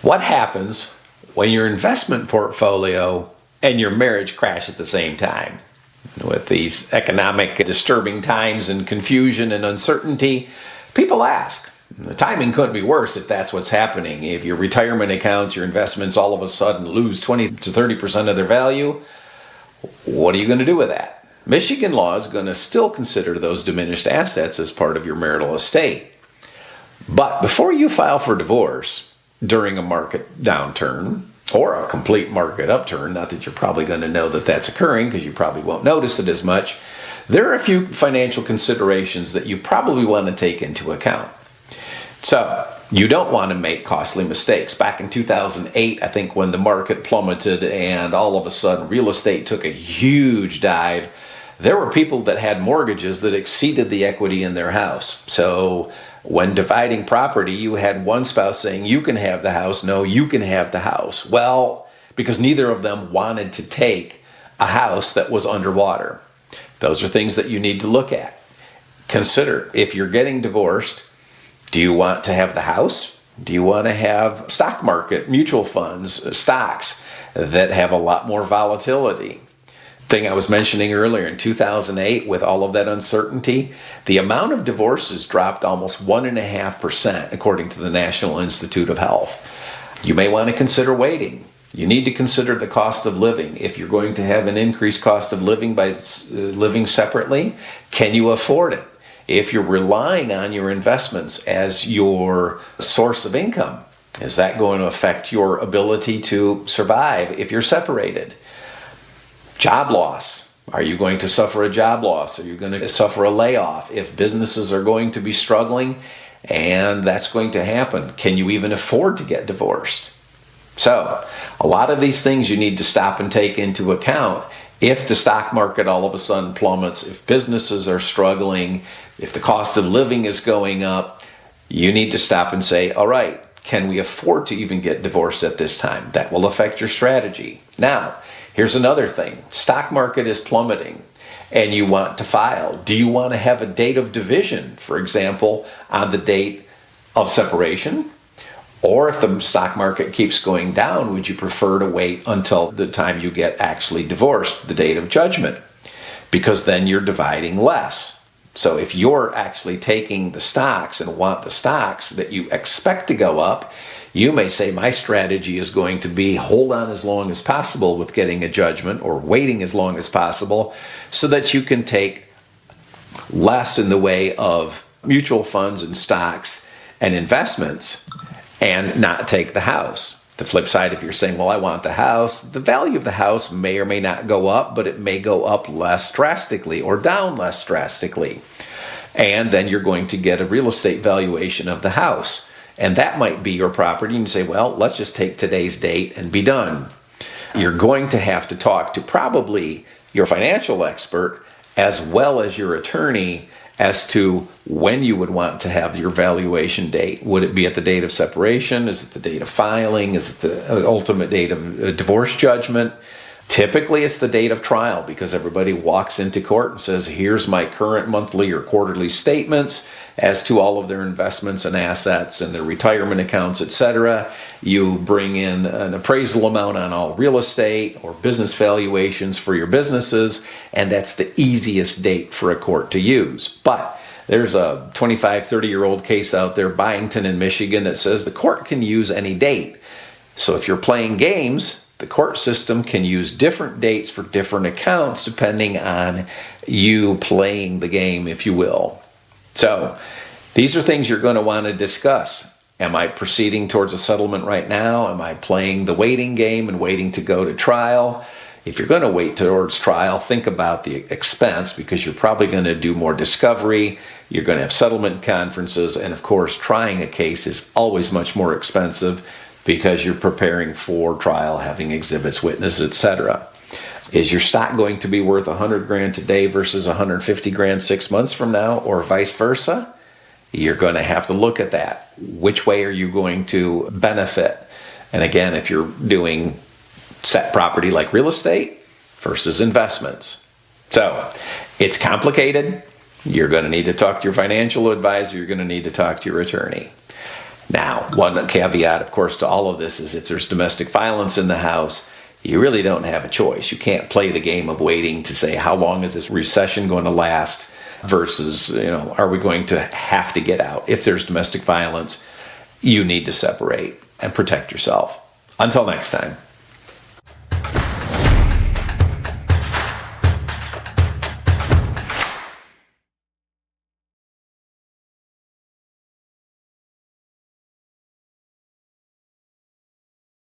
What happens when your investment portfolio and your marriage crash at the same time? With these economic disturbing times and confusion and uncertainty, people ask. The timing couldn't be worse if that's what's happening. If your retirement accounts, your investments all of a sudden lose 20 to 30% of their value, what are you going to do with that? Michigan law is going to still consider those diminished assets as part of your marital estate. But before you file for divorce during a market downturn or a complete market upturn, not that you're probably going to know that that's occurring because you probably won't notice it as much, there are a few financial considerations that you probably want to take into account. So, you don't want to make costly mistakes. Back in 2008, I think when the market plummeted and all of a sudden real estate took a huge dive, there were people that had mortgages that exceeded the equity in their house. So when dividing property, you had one spouse saying, you can have the house, no, you can have the house. Well, because neither of them wanted to take a house that was underwater. Those are things that you need to look at. Consider, if you're getting divorced, do you want to have the house? Do you want to have stock market, mutual funds, stocks that have a lot more volatility? Thing I was mentioning earlier, in 2008, with all of that uncertainty, the amount of divorces dropped almost 1.5%, according to the National Institute of Health. You may want to consider waiting. You need to consider the cost of living. If you're going to have an increased cost of living by living separately, can you afford it? If you're relying on your investments as your source of income, is that going to affect your ability to survive if you're separated? Job loss. Are you going to suffer a job loss? Are you going to suffer a layoff? If businesses are going to be struggling and that's going to happen, can you even afford to get divorced? So, a lot of these things you need to stop and take into account. If the stock market all of a sudden plummets, if businesses are struggling, if the cost of living is going up, you need to stop and say, all right, can we afford to even get divorced at this time? That will affect your strategy. Now, here's another thing. Stock market is plummeting and you want to file. Do you want to have a date of division, for example, on the date of separation? Or if the stock market keeps going down, would you prefer to wait until the time you get actually divorced, the date of judgment? Because then you're dividing less. So if you're actually taking the stocks and want the stocks that you expect to go up, you may say, my strategy is going to be hold on as long as possible with getting a judgment or waiting as long as possible so that you can take less in the way of mutual funds and stocks and investments and not take the house. The flip side, if you're saying, well, I want the house, the value of the house may or may not go up, but it may go up less drastically or down less drastically. And then you're going to get a real estate valuation of the house. And that might be your property. And you say, well, let's just take today's date and be done. You're going to have to talk to probably your financial expert as well as your attorney as to when you would want to have your valuation date. Would it be at the date of separation? Is it the date of filing? Is it the ultimate date of a divorce judgment? Typically, it's the date of trial because everybody walks into court and says, here's my current monthly or quarterly statements as to all of their investments and assets and their retirement accounts, etc. You bring in an appraisal amount on all real estate or business valuations for your businesses, and that's the easiest date for a court to use. But there's a 25, 30-year-old case out there, Byington in Michigan, that says the court can use any date. So if you're playing games, the court system can use different dates for different accounts depending on you playing the game, if you will. So these are things you're going to want to discuss. Am I proceeding towards a settlement right now? Am I playing the waiting game and waiting to go to trial? If you're going to wait towards trial, think about the expense because you're probably going to do more discovery. You're going to have settlement conferences. And of course, trying a case is always much more expensive because you're preparing for trial, having exhibits, witnesses, etc. Is your stock going to be worth 100 grand today versus 150 grand 6 months from now, or vice versa? You're going to have to look at that. Which way are you going to benefit? And again, if you're doing set property like real estate versus investments. So it's complicated. You're going to need to talk to your financial advisor. You're going to need to talk to your attorney. Now, one caveat, of course, to all of this is if there's domestic violence in the house, you really don't have a choice. You can't play the game of waiting to say, how long is this recession going to last versus, are we going to have to get out? If there's domestic violence, you need to separate and protect yourself. Until next time.